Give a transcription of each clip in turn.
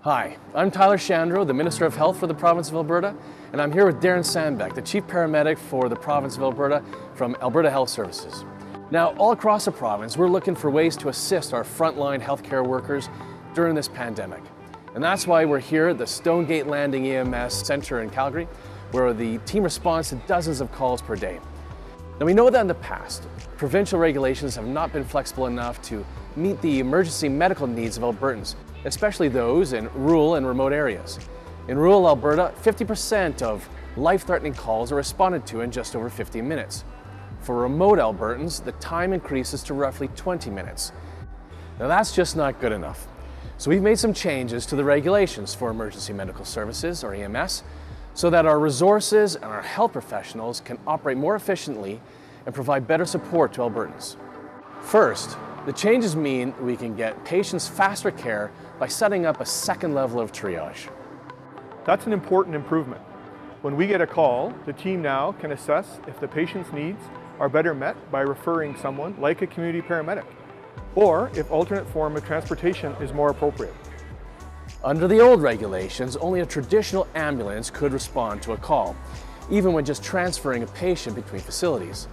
Hi, I'm Tyler Shandro, the Minister of Health for the province of Alberta, and I'm here with Darren Sandbeck, the Chief Paramedic for the province of Alberta from Alberta Health Services. Now, all across the province, we're looking for ways to assist our frontline healthcare workers during this pandemic. And that's why we're here at the Stonegate Landing EMS Centre in Calgary, where the team responds to dozens of calls per day. Now, we know that in the past, provincial regulations have not been flexible enough to meet the emergency medical needs of Albertans, especially those in rural and remote areas. In rural Alberta, 50% of life-threatening calls are responded to in just over 15 minutes. For remote Albertans, the time increases to roughly 20 minutes. Now that's just not good enough. So we've made some changes to the regulations for emergency medical services, or EMS, so that our resources and our health professionals can operate more efficiently and provide better support to Albertans. First, the changes mean we can get patients faster care by setting up a second level of triage. That's an important improvement. When we get a call, the team now can assess if the patient's needs are better met by referring someone like a community paramedic, or if alternate form of transportation is more appropriate. Under the old regulations, only a traditional ambulance could respond to a call, even when just transferring a patient between facilities.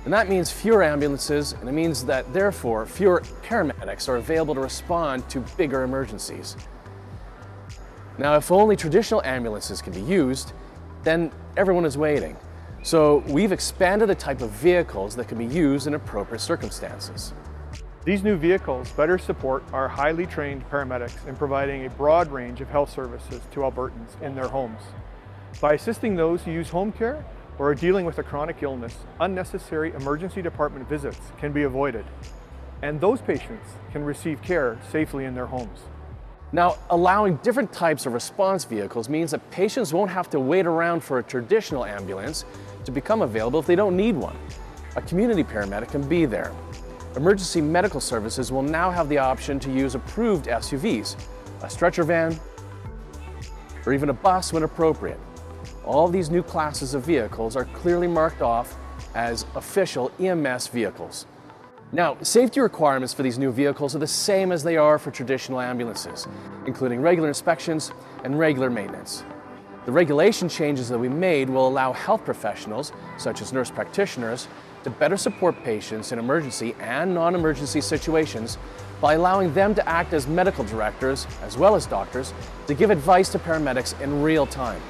And that means fewer ambulances, and it means that therefore fewer paramedics are available to respond to bigger emergencies. Now, if only traditional ambulances can be used, then everyone is waiting. So we've expanded the type of vehicles that can be used in appropriate circumstances. These new vehicles better support our highly trained paramedics in providing a broad range of health services to Albertans in their homes. By assisting those who use home care or are dealing with a chronic illness, unnecessary emergency department visits can be avoided, and those patients can receive care safely in their homes. Now, allowing different types of response vehicles means that patients won't have to wait around for a traditional ambulance to become available if they don't need one. A community paramedic can be there. Emergency medical services will now have the option to use approved SUVs, a stretcher van, or even a bus when appropriate. All these new classes of vehicles are clearly marked off as official EMS vehicles. Now, safety requirements for these new vehicles are the same as they are for traditional ambulances, including regular inspections and regular maintenance. The regulation changes that we made will allow health professionals, such as nurse practitioners, to better support patients in emergency and non-emergency situations by allowing them to act as medical directors, as well as doctors, to give advice to paramedics in real time.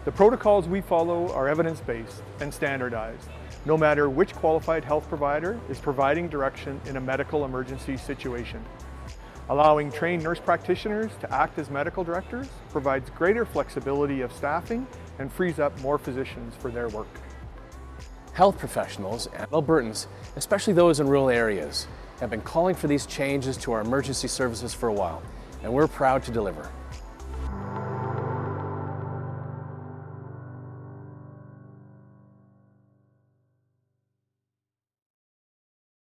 The protocols we follow are evidence-based and standardized, no matter which qualified health provider is providing direction in a medical emergency situation. Allowing trained nurse practitioners to act as medical directors provides greater flexibility of staffing and frees up more physicians for their work. Health professionals and Albertans, especially those in rural areas, have been calling for these changes to our emergency services for a while, and we're proud to deliver.